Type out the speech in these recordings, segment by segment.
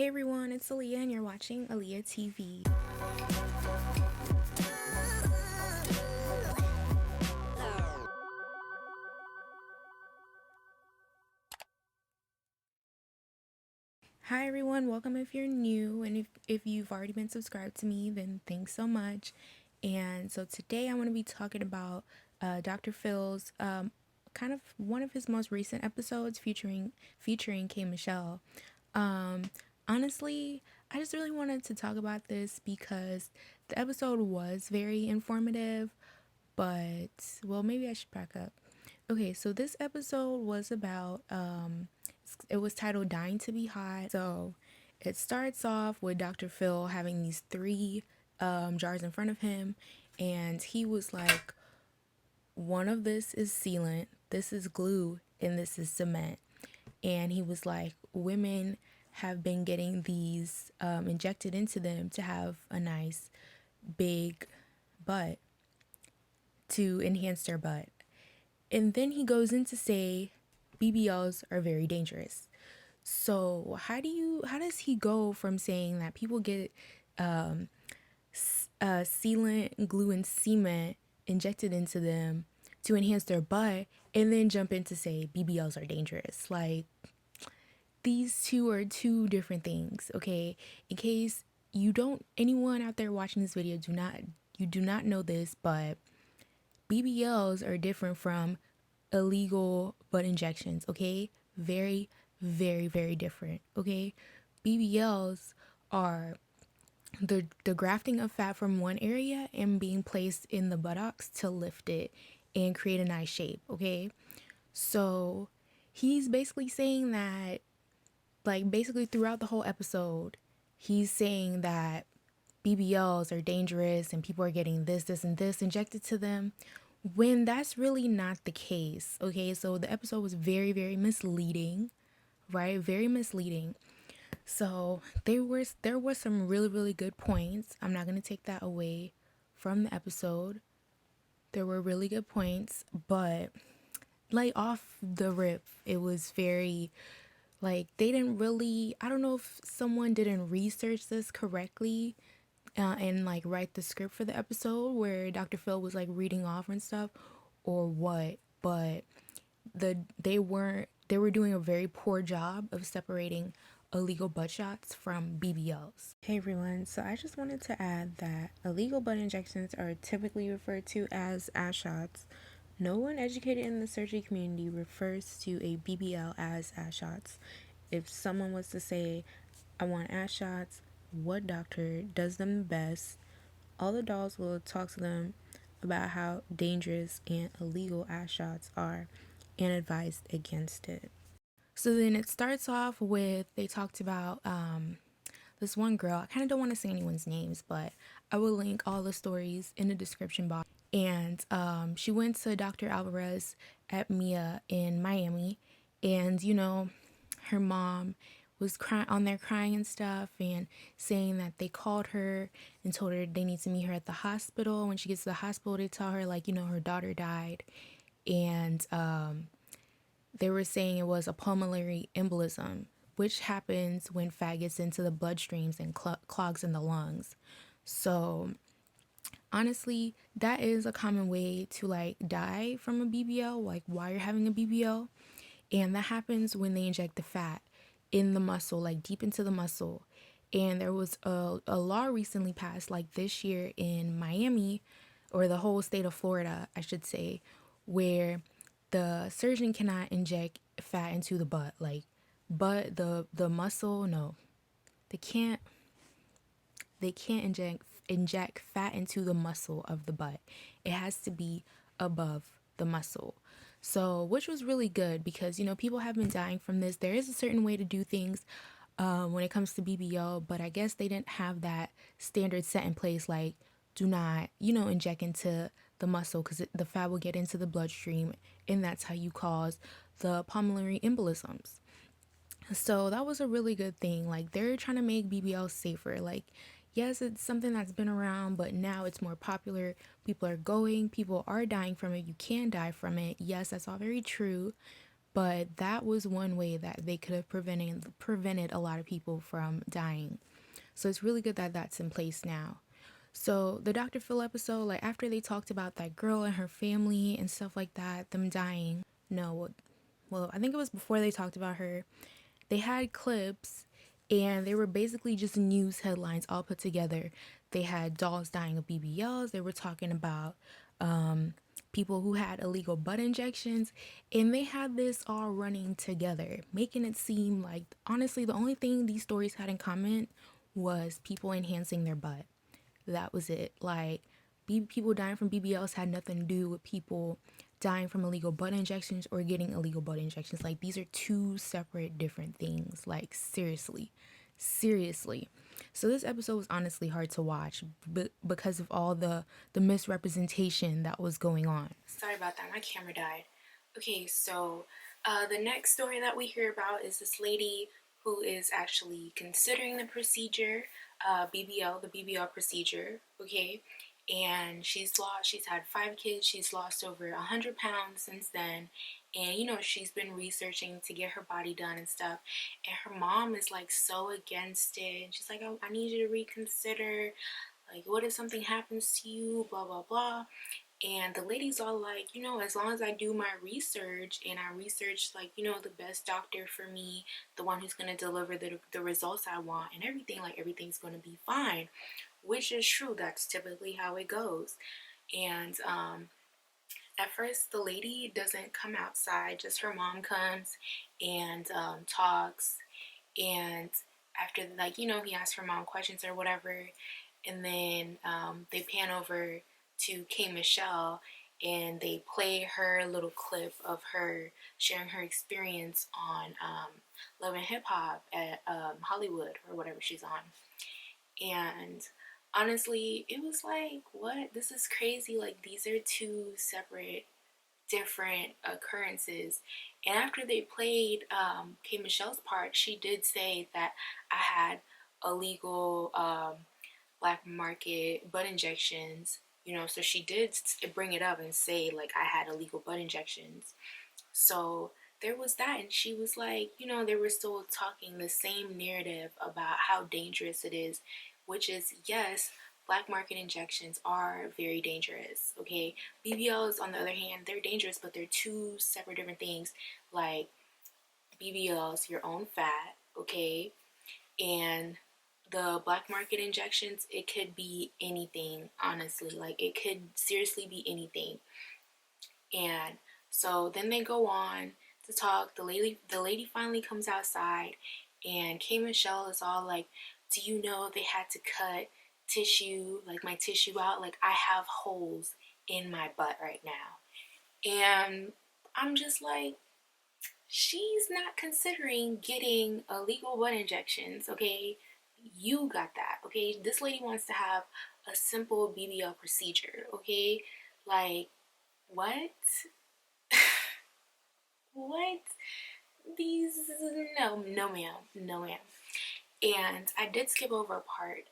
Hey everyone, it's Aaliyah and you're watching Aaliyah TV. Hi everyone, welcome if you're new, and if you've already been subscribed to me, then thanks so much. And so today I want to be talking about Dr. Phil's kind of one of his most recent episodes featuring K. Michelle. Um, Honestly, I just really wanted to talk about this because the episode was very informative, but well, maybe I should back up. Okay, so this episode was about it was titled Dying to Be Hot. So it starts off with Dr. Phil having these three jars in front of him, and he was like, one of this is sealant, this is glue, and this is cement. And he was like, women have been getting these injected into them to have a nice big butt, to enhance their butt. And then he goes in to say BBLs are very dangerous. So how does he go from saying that people get sealant, glue, and cement injected into them to enhance their butt, and then jump in to say BBLs are dangerous? Like, these two are two different things, okay? In case anyone out there watching this video do not know this, but BBLs are different from illegal butt injections, okay? Very, very, very different, okay? BBLs are the grafting of fat from one area and being placed in the buttocks to lift it and create a nice shape, okay? So he's basically saying that, like, basically throughout the whole episode, he's saying that BBLs are dangerous and people are getting this, and this injected to them, when that's really not the case, okay? So the episode was very, very misleading, right? Very misleading. So there were some really, really good points. I'm not gonna take that away from the episode. There were really good points, but like off the rip, it was very like they didn't really. I don't know if someone didn't research this correctly and like write the script for the episode where Dr. Phil was like reading off and stuff, or what. But they were doing a very poor job of separating illegal butt shots from BBLs. Hey everyone, so I just wanted to add that illegal butt injections are typically referred to as ass shots. No one educated in the surgery community refers to a BBL as ass shots. If someone was to say, I want ass shots, what doctor does them the best? All the dolls will talk to them about how dangerous and illegal ass shots are and advised against it. So then it starts off with, they talked about this one girl. I kind of don't want to say anyone's names, but I will link all the stories in the description box. And she went to Dr. Alvarez at Mia in Miami, and her mom was crying on there, crying and stuff, and saying that they called her and told her they need to meet her at the hospital. When she gets to the hospital, they tell her, like, her daughter died, and they were saying it was a pulmonary embolism, which happens when fat gets into the bloodstreams and clogs in the lungs. So honestly, that is a common way to like die from a BBL, like while you're having a BBL. And that happens when they inject the fat in the muscle, like deep into the muscle. And there was a law recently passed, like this year in Miami, or the whole state of Florida, I should say, where the surgeon cannot inject fat into the butt. Like, but the muscle, no, they can't. They can't inject fat into the muscle of the butt. It has to be above the muscle. So, which was really good because, people have been dying from this. There is a certain way to do things when it comes to BBL, but I guess they didn't have that standard set in place. Like, do not, inject into the muscle because the fat will get into the bloodstream, and that's how you cause the pulmonary embolisms. So that was a really good thing. Like, they're trying to make BBL safer. Like, yes, it's something that's been around, but now it's more popular. People are dying from it. You can die from it. Yes, that's all very true. But that was one way that they could have prevented a lot of people from dying. So it's really good that that's in place now. So the Dr. Phil episode, like after they talked about that girl and her family and stuff like that, them dying. No, well, I think it was before they talked about her. They had clips and they were basically just news headlines all put together. They had dolls dying of BBLs. They were talking about people who had illegal butt injections, and they had this all running together, making it seem like honestly the only thing these stories had in common was people enhancing their butt. That was it. Like, people dying from BBLs had nothing to do with people dying from illegal butt injections or getting illegal butt injections. Like, these are two separate different things. Like, seriously. Seriously. So this episode was honestly hard to watch because of all the misrepresentation that was going on. Sorry about that. My camera died. Okay, so the next story that we hear about is this lady who is actually considering the procedure, BBL, the BBL procedure, okay? And she's had 5 kids, she's lost over 100 pounds since then. And, you know, she's been researching to get her body done and stuff. And her mom is like so against it. And she's like, oh, I need you to reconsider. Like, what if something happens to you? Blah, blah, blah. And the lady's all like, you know, as long as I do my research and I research, like, you know, the best doctor for me, the one who's going to deliver the results I want and everything, like, everything's going to be fine, which is true. That's typically how it goes. And at first, the lady doesn't come outside, just her mom comes and talks. And after, like, you know, he asks her mom questions or whatever. And then they pan over to K. Michelle and they play her little clip of her sharing her experience on Love and Hip Hop at Hollywood or whatever she's on. And honestly, it was like, what? This is crazy. Like, these are two separate, different occurrences. And after they played K. Michelle's part, she did say that I had illegal black market butt injections, you know, so she did bring it up and say, like, I had illegal butt injections. So there was that, and she was like, you know, they were still talking the same narrative about how dangerous it is, which is, yes, black market injections are very dangerous, okay? BBLs, on the other hand, they're dangerous, but they're two separate different things. Like, BBLs, your own fat, okay? And the black market injections, it could be anything, honestly. Like, it could seriously be anything. And so then they go on to talk. The lady finally comes outside, and K. Michelle is all like, do you know they had to cut tissue, like my tissue out? Like, I have holes in my butt right now. And I'm just like, she's not considering getting illegal butt injections, okay? You got that, okay? This lady wants to have a simple BBL procedure, okay? Like, what? What? These, no ma'am, no ma'am. And I did skip over a part.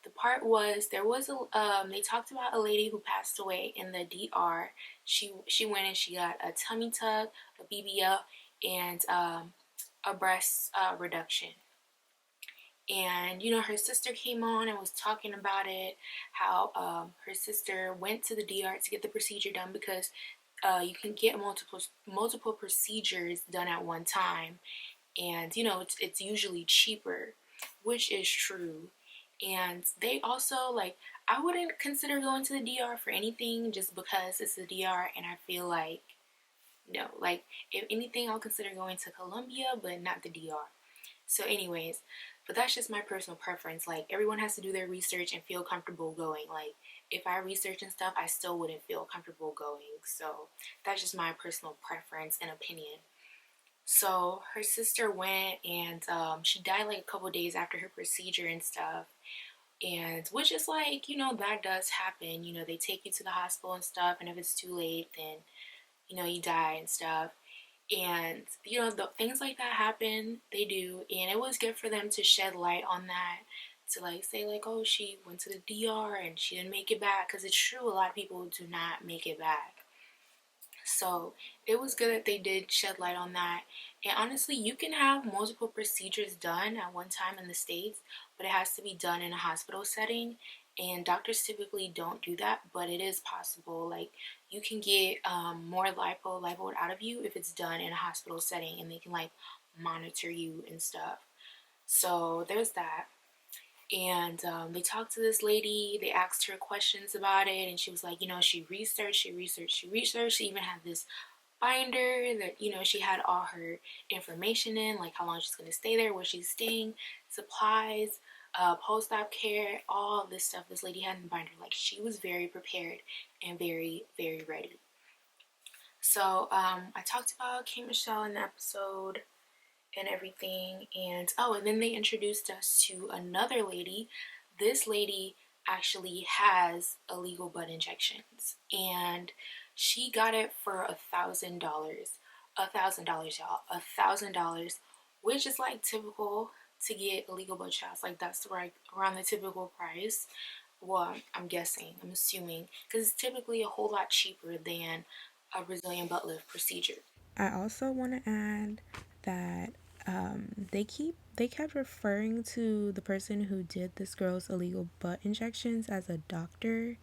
The part was, they talked about a lady who passed away in the DR. She went and she got a tummy tuck, a BBL, and a breast reduction. And, you know, her sister came on and was talking about it, how her sister went to the DR to get the procedure done because you can get multiple procedures done at one time. And, you know, it's usually cheaper, which is true. And they also, like, I wouldn't consider going to the DR for anything just because it's the DR, and I feel like, no, like, if anything, I'll consider going to Colombia, but not the DR. So anyways, but that's just my personal preference. Like, everyone has to do their research and feel comfortable going. Like, if I research and stuff, I still wouldn't feel comfortable going. So that's just my personal preference and opinion. So her sister went, and she died like a couple days after her procedure and stuff. And which is like, you know, that does happen. You know, they take you to the hospital and stuff, and if it's too late, then, you know, you die and stuff. And, you know, the things like that happen, they do. And it was good for them to shed light on that, to like say like, oh, she went to the DR and she didn't make it back, because it's true, a lot of people do not make it back. So it was good that they did shed light on that. And honestly, you can have multiple procedures done at one time in the States, but it has to be done in a hospital setting. And doctors typically don't do that, but it is possible. Like, you can get more lipo out of you if it's done in a hospital setting, and they can like monitor you and stuff. So there's that. And they talked to this lady. They asked her questions about it, and she was like, she researched. She even had this binder that she had all her information in, like how long she's going to stay there, where she's staying, supplies, post-op care, all this stuff this lady had in the binder. Like, she was very prepared and very, very ready. So I talked about K Michelle in the episode and everything, and and then they introduced us to another lady. This lady actually has illegal butt injections, and she got it for $1,000. $1,000, y'all. $1,000, which is like typical to get illegal butt shots. Like, that's right around the typical price. Well, I'm guessing, I'm assuming, because it's typically a whole lot cheaper than a Brazilian butt lift procedure. I also want to add that they kept referring to the person who did this girl's illegal butt injections as a doctor.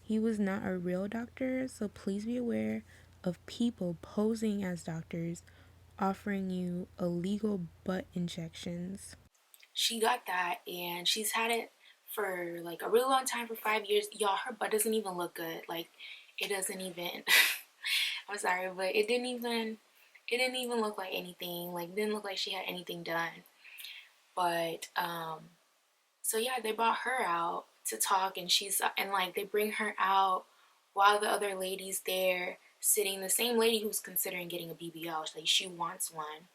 He was not a real doctor, so please be aware of people posing as doctors offering you illegal butt injections. She got that, and she's had it for like a really long time, for 5 years. Y'all, her butt doesn't even look good. Like, it doesn't even I'm sorry, but it didn't even look like anything. Like, it didn't look like she had anything done. But so yeah, they brought her out to talk, and like, they bring her out while the other lady's there sitting, the same lady who's considering getting a BBL. Like, she wants one.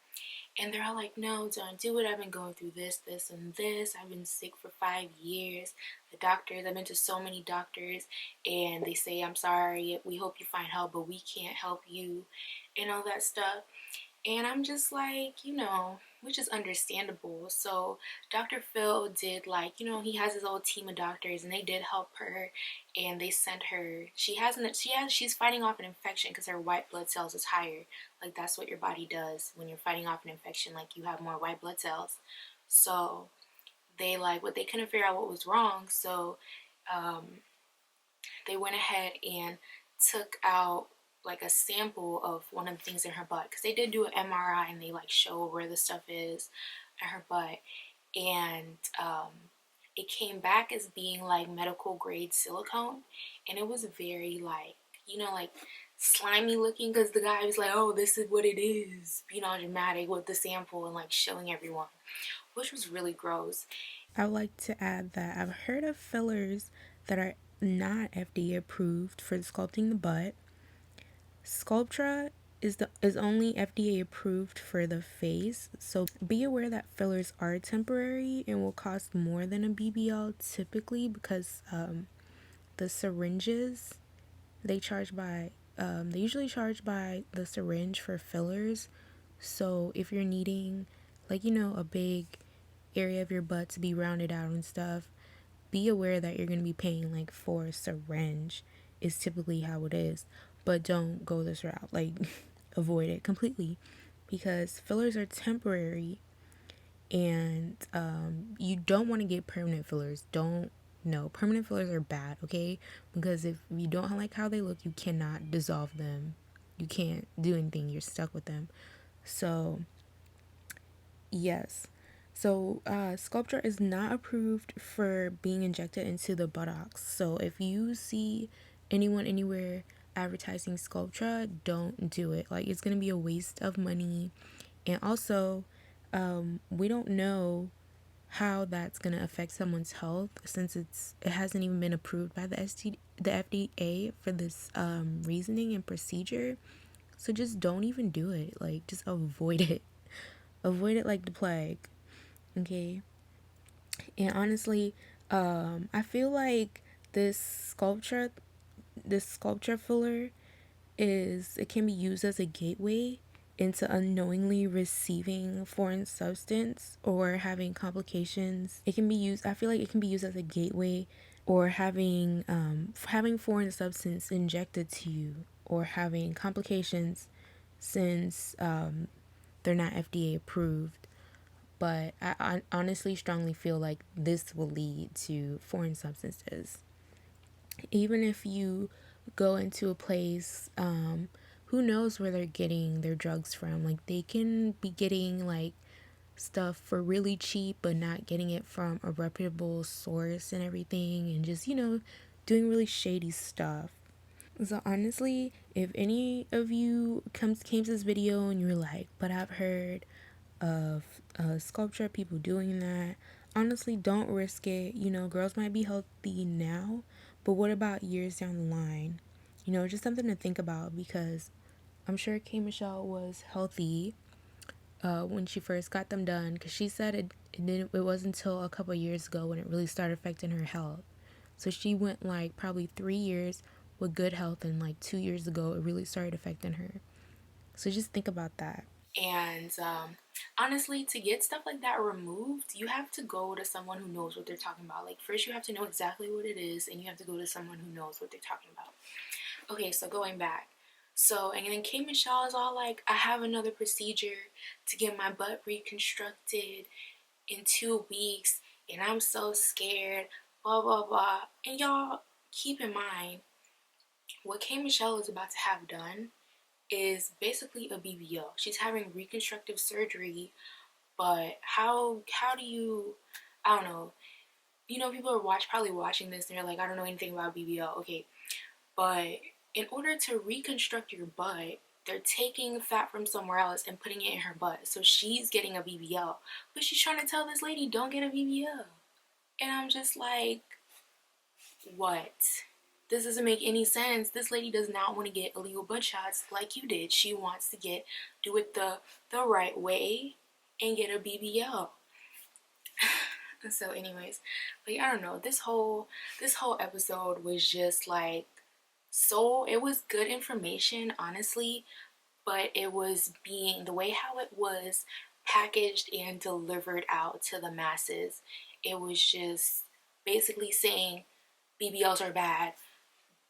And they're all like, no, don't do it. I've been going through this, this, and this. I've been sick for 5 years. I've been to so many doctors, and they say, I'm sorry, we hope you find help, but we can't help you, and all that stuff. And I'm just like, which is understandable. So Dr. Phil did, like, he has his old team of doctors, and they did help her, and they sent her. She's fighting off an infection because her white blood cells is higher. Like, that's what your body does when you're fighting off an infection. Like, you have more white blood cells. So they couldn't figure out what was wrong. So they went ahead and took out like a sample of one of the things in her butt, because they did do an MRI, and they like show where the stuff is in her butt. And it came back as being like medical grade silicone, and it was very like, like slimy looking, because the guy was like, oh, this is what it is, dramatic with the sample and like showing everyone, which was really gross. I would like to add that I've heard of fillers that are not FDA approved for sculpting the butt. Sculptra is only FDA approved for the face, so be aware that fillers are temporary and will cost more than a BBL typically, because the syringes they usually charge by the syringe for fillers. So if you're needing, like, a big area of your butt to be rounded out and stuff, be aware that you're going to be paying like for a syringe is typically how it is. But don't go this route. Like, avoid it completely, because fillers are temporary, and you don't want to get permanent fillers. Permanent fillers are bad, okay? Because if you don't like how they look, you cannot dissolve them. You can't do anything. You're stuck with them. So, yes. So, Sculptra is not approved for being injected into the buttocks. So, if you see anyone anywhere advertising Sculptra, don't do it. Like, it's going to be a waste of money. And also, we don't know how that's going to affect someone's health, since it hasn't even been approved by the FDA for this reasoning and procedure. So just don't even do it. Like, just avoid it. Avoid it like the plague. Okay? And honestly, I feel like this sculpture filler it can be used as a gateway into unknowingly receiving foreign substance or having complications. I feel like it can be used as a gateway, or having foreign substance injected to you, or having complications since they're not FDA approved. But I honestly strongly feel like this will lead to foreign substances. Even if you go into a place, who knows where they're getting their drugs from? Like, they can be getting like stuff for really cheap, but not getting it from a reputable source and everything, and just, doing really shady stuff. So honestly, if any of you came to this video and you're like, but I've heard of sculpture, people doing that, honestly, don't risk it. Girls might be healthy now, but what about years down the line? Just something to think about, because I'm sure K Michelle was healthy when she first got them done, because she said it wasn't until a couple years ago when it really started affecting her health. So she went like probably 3 years with good health, and like 2 years ago it really started affecting her. So just think about that. And honestly, to get stuff like that removed, you have to go to someone who knows what they're talking about. Like, first you have to know exactly what it is, and you have to go to someone who knows what they're talking about. Okay, so going back. So, and then K Michelle is all like, I have another procedure to get my butt reconstructed in 2 weeks, and I'm so scared, blah, blah, blah. And y'all, keep in mind, what K Michelle is about to have done is basically a BBL. She's having reconstructive surgery, but how do you, I don't know, people are probably watching this and they're like, I don't know anything about BBL. Okay, but in order to reconstruct your butt, they're taking fat from somewhere else and putting it in her butt. So she's getting a BBL, but she's trying to tell this lady, don't get a BBL. And I'm just like, what? This doesn't make any sense. This lady does not want to get illegal butt shots like you did. She wants to do it the right way and get a BBL. So anyways, like, I don't know, this whole episode was just like, so it was good information, honestly, but it was the way how it was packaged and delivered out to the masses. It was just basically saying BBLs are bad.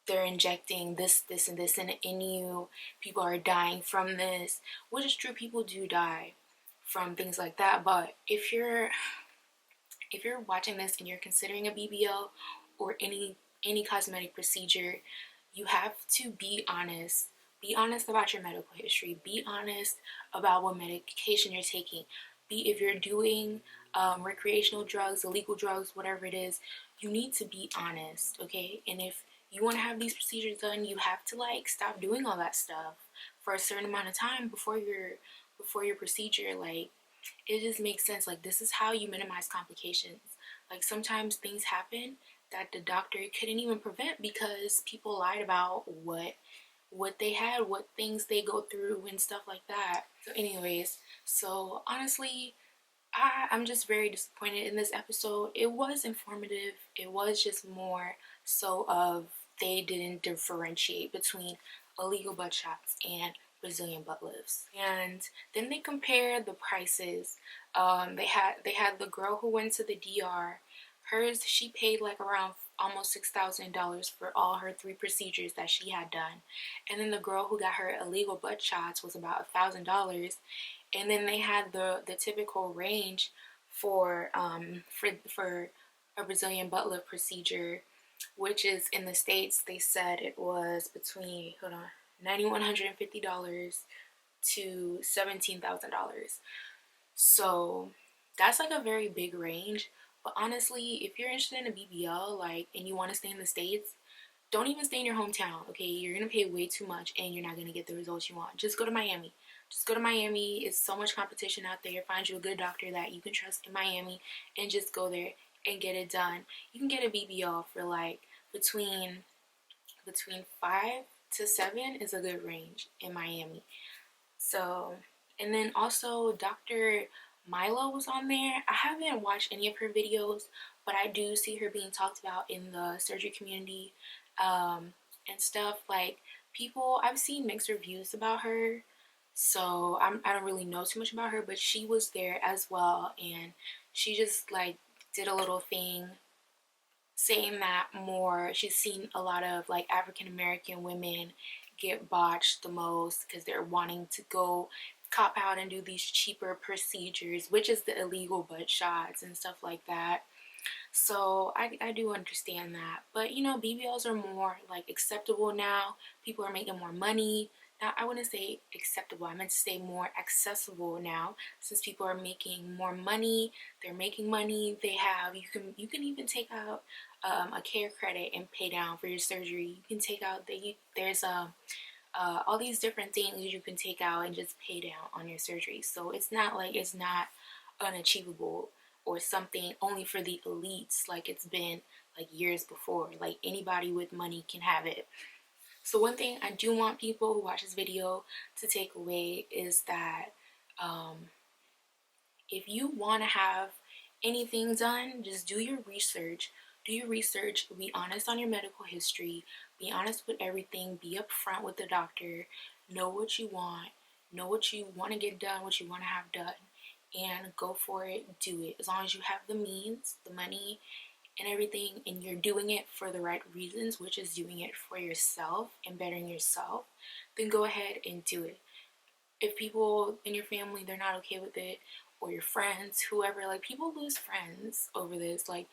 They're injecting this, and this in you. People are dying from this, which is true. People do die from things like that. But if you're watching this and you're considering a BBL or any cosmetic procedure, you have to be honest. Be honest about your medical history. Be honest about what medication you're taking. If you're doing recreational drugs, illegal drugs, whatever it is, you need to be honest, okay? And if you want to have these procedures done, you have to like stop doing all that stuff for a certain amount of time before your procedure. Like, it just makes sense. Like, this is how you minimize complications. Like, sometimes things happen that the doctor couldn't even prevent because people lied about what they had, what things they go through and stuff like that. So anyways, so honestly, I'm just very disappointed in this episode. It was informative. It was just more so of they didn't differentiate between illegal butt shots and Brazilian butt lifts. And then they compared the prices. They had the girl who went to the DR. Hers, she paid like around almost $6,000 for all her 3 procedures that she had done. And then the girl who got her illegal butt shots was about $1,000. And then they had the typical range for a Brazilian butt lift procedure, which is in the States, they said it was between, $9,150 to $17,000. So that's like a very big range. But honestly, if you're interested in a BBL, like, and you want to stay in the States, don't even stay in your hometown, okay? You're going to pay way too much and you're not going to get the results you want. Just go to Miami. Just go to Miami. It's so much competition out there. Find you a good doctor that you can trust in Miami and just go there and get it done. You can get a BBL for like between 5 to 7 is a good range in Miami. So, and then also Dr. Milo was on there. I haven't watched any of her videos, but I do see her being talked about in the surgery community and stuff. Like, I've seen mixed reviews about her, so I don't really know too much about her, but she was there as well, and she just like did a little thing saying that she's seen a lot of like African American women get botched the most because they're wanting to go cop out and do these cheaper procedures, which is the illegal butt shots and stuff like that. So I do understand that. But you know, BBLs are more like acceptable now. People are making more money. Now, I wouldn't say acceptable, I meant to say more accessible now, since people are making more money. They're making money. They have, you can even take out a care credit and pay down for your surgery. You can take out there's all these different things you can take out and just pay down on your surgery. So it's not like it's not unachievable or something only for the elites like it's been like years before. Like anybody with money can have it. So one thing I do want people who watch this video to take away is that if you want to have anything done, just do your research. Do your research. Be honest on your medical history. Be honest with everything. Be upfront with the doctor. Know what you want. Know what you want to get done, what you want to have done. And go for it. Do it. As long as you have the means, the money, and everything, and you're doing it for the right reasons, which is doing it for yourself and bettering yourself, then go ahead and do it. If people in your family, they're not okay with it, or your friends, whoever, like people lose friends over this. Like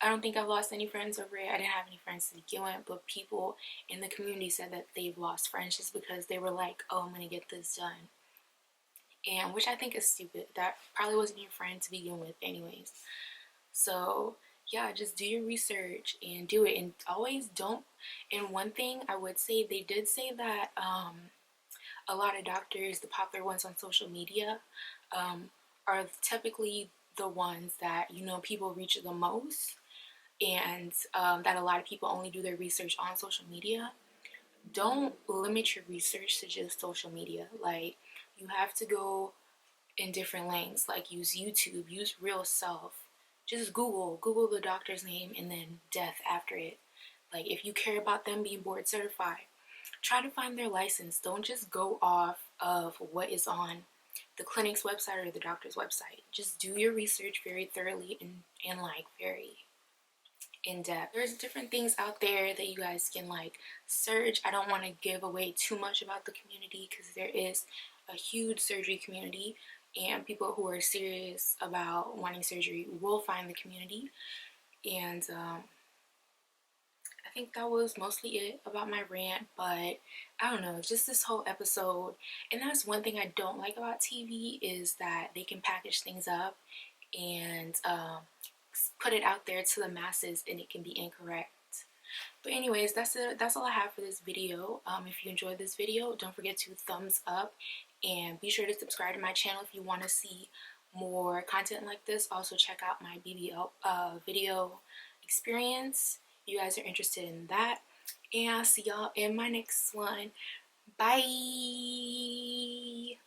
I don't think I've lost any friends over it. I didn't have any friends to begin with, but people in the community said that they've lost friends just because they were like, oh, I'm gonna get this done. And which I think is stupid. That probably wasn't your friend to begin with anyways. So yeah, just do your research and do it, and always don't. And one thing I would say, they did say that a lot of doctors, the popular ones on social media, are typically the ones that, you know, people reach the most, and that a lot of people only do their research on social media. Don't limit your research to just social media. Like you have to go in different lanes. Like use YouTube, use Real Self. Just Google the doctor's name and then death after it. Like if you care about them being board certified, try to find their license. Don't just go off of what is on the clinic's website or the doctor's website. Just do your research very thoroughly and like very in depth. There's different things out there that you guys can like search. I don't want to give away too much about the community because there is a huge surgery community, and people who are serious about wanting surgery will find the community. And I think that was mostly it about my rant, but I don't know, just this whole episode. And that's one thing I don't like about TV, is that they can package things up and put it out there to the masses and it can be incorrect. But anyways, that's it. That's all I have for this video. If you enjoyed this video, don't forget to thumbs up, and be sure to subscribe to my channel if you want to see more content like this. Also check out my BBL video experience if you guys are interested in that. And I'll see y'all in my next one. Bye.